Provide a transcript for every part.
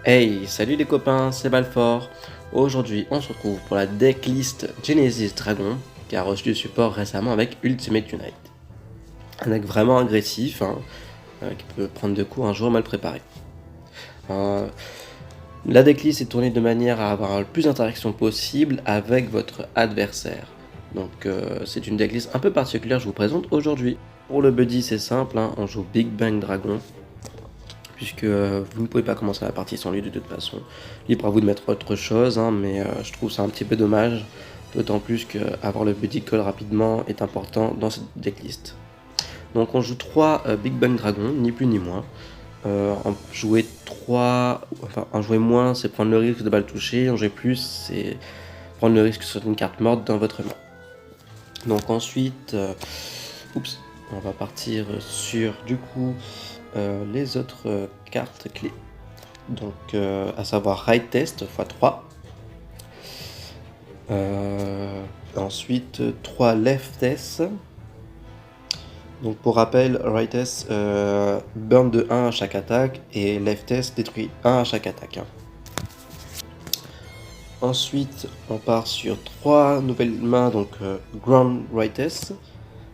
Hey, salut les copains, c'est Balfour. Aujourd'hui, on se retrouve pour la decklist Genesis Dragon qui a reçu du support récemment avec Ultimate Unite. Un deck vraiment agressif, qui peut prendre de coups un joueur mal préparé. Euh, la decklist est tournée de manière à avoir le plus d'interactions possible avec votre adversaire. Donc c'est une decklist un peu particulière, je vous présente aujourd'hui. Pour le buddy, c'est simple, on joue Big Bang Dragon, puisque vous ne pouvez pas commencer la partie sans lui de toute façon. Libre à vous de mettre autre chose, mais je trouve ça un petit peu dommage, d'autant plus qu'avoir le buddy call rapidement est important dans cette decklist. Donc on joue 3 Big Bang Dragon, ni plus ni moins. En jouer moins, c'est prendre le risque de pas le toucher, en jouer plus, c'est prendre le risque sur une carte morte dans votre main. Donc ensuite, on va partir sur du coup les autres cartes clés. Donc à savoir Right Test x3. Ensuite 3 Left Test. Donc pour rappel, Right Test burn de 1 à chaque attaque et Left Test détruit 1 à chaque attaque. Ensuite on part sur 3 nouvelles mains, donc Ground Right Test,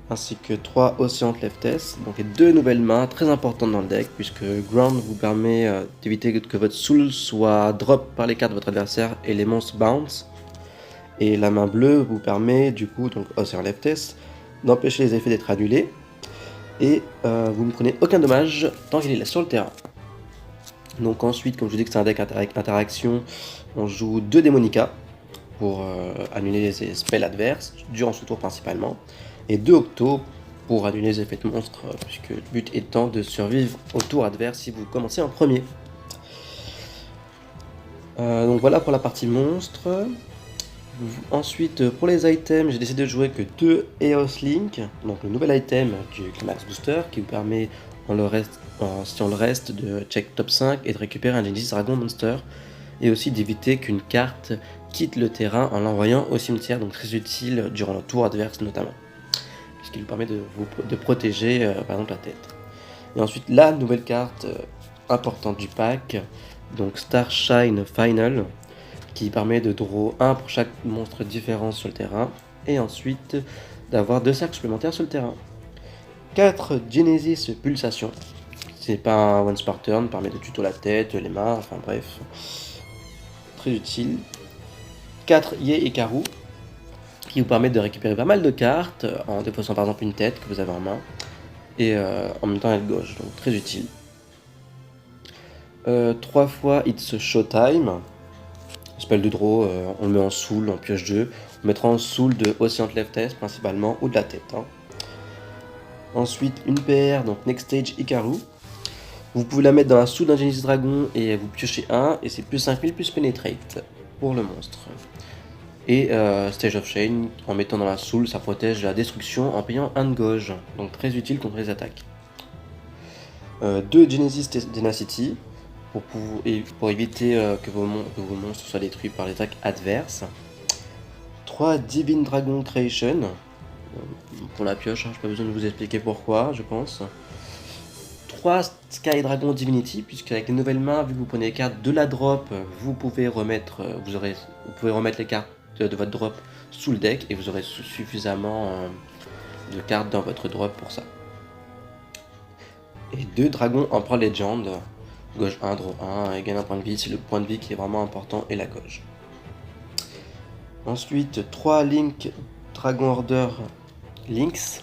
ainsi que 3 Ocean Left Test, donc les 2 nouvelles mains très importantes dans le deck, puisque Ground vous permet d'éviter que votre soul soit drop par les cartes de votre adversaire et les monstres bounce, et la main bleue vous permet du coup, donc Ocean Left Test, d'empêcher les effets d'être annulés, et vous ne prenez aucun dommage tant qu'il est là sur le terrain. Donc ensuite, comme je vous dis que c'est un deck avec interaction, on joue 2 Démonica pour annuler les spells adverses, durant ce tour principalement, et 2 Octo pour annuler les effets de monstres, puisque le but étant de survivre au tour adverse si vous commencez en premier. Donc voilà pour la partie monstre. Ensuite, pour les items, j'ai décidé de jouer que 2 Eos Link, donc le nouvel item du Climax Booster qui vous permet, si on le reste, de check top 5 et de récupérer un Genesis Dragon Monster, et aussi d'éviter qu'une carte quitte le terrain en l'envoyant au cimetière, donc très utile durant le tour adverse notamment, puisqu'il vous permet de protéger par exemple la tête. Et ensuite la nouvelle carte importante du pack, donc Starshine Final, qui permet de draw 1 pour chaque monstre différent sur le terrain, et ensuite d'avoir 2 cercles supplémentaires sur le terrain. 4 Genesis Pulsation, c'est pas un once par turn, permet de tuto la tête, les mains, enfin bref, très utile. 4 Ye Ikaru, qui vous permet de récupérer pas mal de cartes en défaussant par exemple une tête que vous avez en main, et en même temps elle gauche, donc très utile. 3 fois It's Showtime, spell de draw, on le met en soul, en pioche 2, on mettra en soul de Ocean Left Test principalement, ou de la tête. Ensuite une PR, donc Next Stage Ikaru. Vous pouvez la mettre dans la soul d'un Genesis Dragon et vous piochez 1, et c'est plus 5000 plus Penetrate pour le monstre. Et Stage of Shame, en mettant dans la soul, ça protège la destruction en payant 1 de gauche, donc très utile contre les attaques. 2 Genesis Tenacity, pour éviter que vos monstres soient détruits par les attaques adverses. 3 Divine Dragon Creation, pour la pioche, j'ai pas besoin de vous expliquer pourquoi, je pense. 3 Sky Dragon Divinity, puisque avec les nouvelles mains, vu que vous prenez les cartes de la drop, vous pouvez remettre les cartes de votre drop sous le deck, et vous aurez suffisamment de cartes dans votre drop pour ça. Et 2 Dragons Emperor Legend, gauche 1, draw 1, et gagne un point de vie, c'est le point de vie qui est vraiment important, et la gauche. Ensuite, 3 Link Dragon Order Links,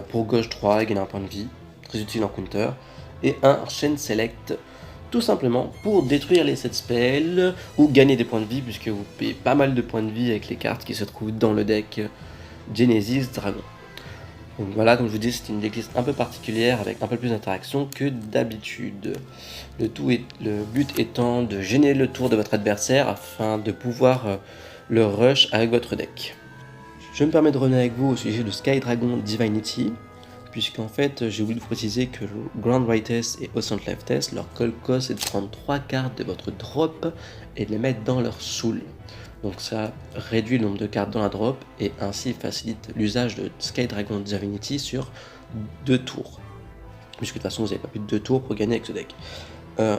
pour gauche 3, et gagne un point de vie, très utile en counter. Et 1 Chain Select, tout simplement pour détruire les 7 spells, ou gagner des points de vie, puisque vous payez pas mal de points de vie avec les cartes qui se trouvent dans le deck Genesis Dragon. Donc voilà, comme je vous dis, c'est une decklist un peu particulière avec un peu plus d'interaction que d'habitude. Le but étant de gêner le tour de votre adversaire afin de pouvoir le rush avec votre deck. Je me permets de revenir avec vous au sujet de Sky Dragon Divinity, puisqu'en fait j'ai oublié de vous préciser que Ground Right Test et Ocean Left Test, leur call cost est de prendre 3 cartes de votre drop et de les mettre dans leur soul. Donc ça réduit le nombre de cartes dans la drop et ainsi facilite l'usage de Sky Dragon Divinity sur 2 tours. Puisque de toute façon vous n'avez pas plus de 2 tours pour gagner avec ce deck.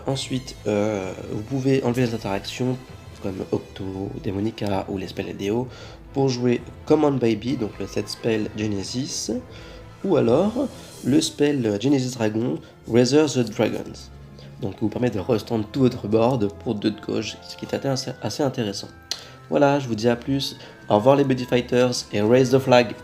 Ensuite, vous pouvez enlever les interactions comme Octo, Demonica ou les spells EDO pour jouer Command Baby, donc le set spell Genesis, ou alors le spell Genesis Dragon, Rather the Dragons. Donc, qui vous permet de restand tout votre board pour 2 de gauche, ce qui est assez intéressant. Voilà, je vous dis à plus. Au revoir les Buddy Fighters et raise the flag!